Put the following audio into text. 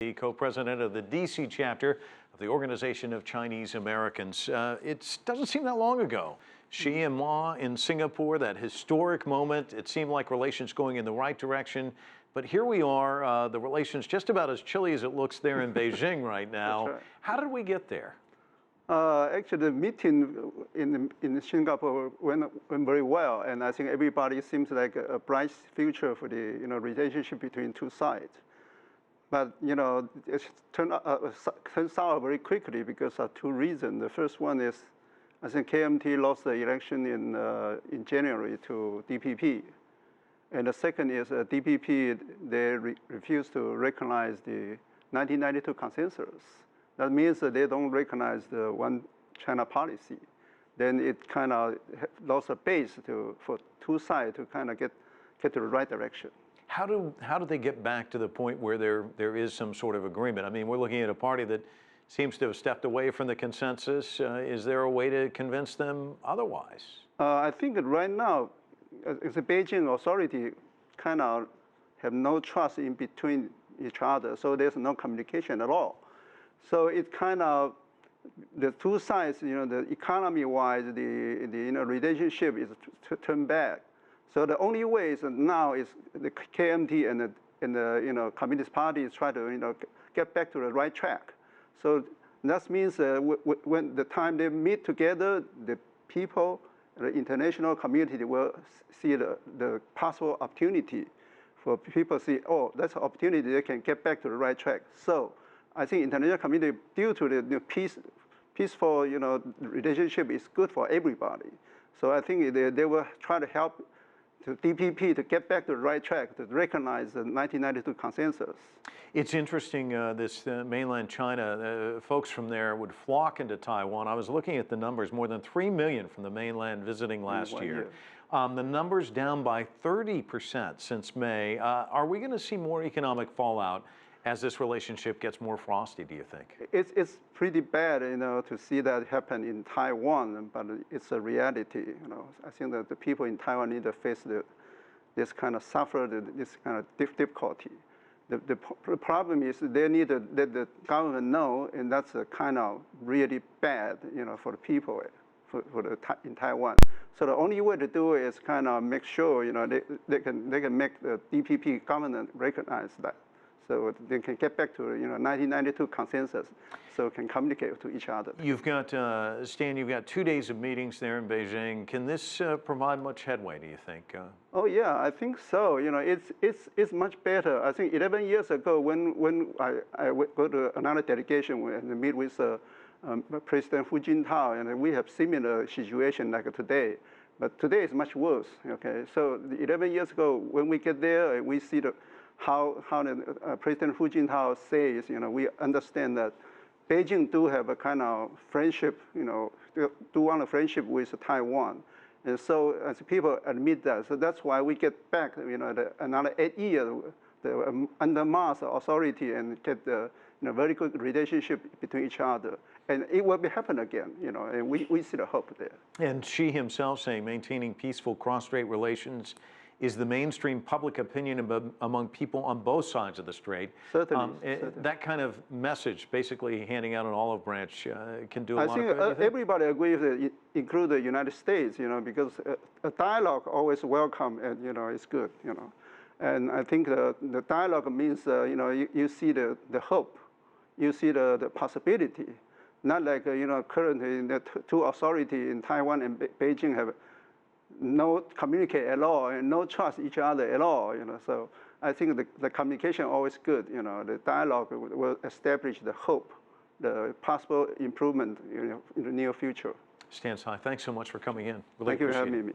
The co-president of the D.C. chapter of the Organization of Chinese Americans. It doesn't seem that long ago. Xi and Ma in Singapore, that historic moment, it seemed like relations going in the right direction. But here we are, the relations just about as chilly as it looks there in Beijing right now. Right. How did we get there? Actually, the meeting in Singapore went very well, and I think everybody seems like a bright future for the relationship between two sides. But it turns out very quickly because of two reasons. The first one is, I think KMT lost the election in January to DPP, and the second is DPP they refused to recognize the 1992 consensus. That means that they don't recognize the one China policy. Then it kind of lost a base for two sides to kind of get to the right direction. How do they get back to the point where there is some sort of agreement? I mean, we're looking at a party that seems to have stepped away from the consensus. Is there a way to convince them otherwise? I think that right now, the Beijing authority kind of have no trust in between each other, so there's no communication at all. So it kind of, the two sides, the economy-wise, the relationship is turned back. So the only way is now is the KMT and the Communist Party is trying to get back to the right track. So that means when the time they meet together, the people, the international community will see the possible opportunity for people to see, oh, that's an opportunity, they can get back to the right track. So I think international community, due to the peaceful relationship, is good for everybody. So I think they will try to help to DPP to get back to the right track, to recognize the 1992 consensus. It's interesting, this mainland China, folks from there would flock into Taiwan. I was looking at the numbers, more than 3 million from the mainland visiting last year. The number's down by 30% since May. Are we going to see more economic fallout as this relationship gets more frosty, do you think? It's pretty bad, to see that happen in Taiwan, but it's a reality. I think that the people in Taiwan need to face this kind of this kind of difficulty. The problem is they need to let the government know, and that's kind of really bad, for the people in Taiwan. So the only way to do it is kind of make sure, they can make the DPP government recognize that. So they can get back to 1992 consensus, so can communicate to each other. You've got, Stan, you've got 2 days of meetings there in Beijing. Can this provide much headway, do you think? Oh yeah, I think so. It's much better. I think 11 years ago, when I go to another delegation and meet with President Hu Jintao, and we have similar situation like today. But today is much worse. Okay, so 11 years ago, when we get there, we see how President Hu Jintao says, we understand that Beijing do have a kind of friendship, do want a friendship with Taiwan. And so as people admit that, so that's why we get back, another 8 years under Ma's authority and get the very good relationship between each other. And it will happen again, and we see the hope there. And Xi himself saying maintaining peaceful cross-strait relations is the mainstream public opinion among people on both sides of the strait. Certainly. That kind of message, basically handing out an olive branch, can do a lot of good. I think everybody agrees, include the United States, because a dialogue always welcome and it's good, And I think the dialogue means you see the hope, you see the possibility, not like currently the two authorities in Taiwan and Beijing have no communicate at all and no trust each other at all. So I think the communication always good. The dialogue will establish the hope, the possible improvement in the near future. Stan Tsai, thanks so much for coming in. Thank you for having me.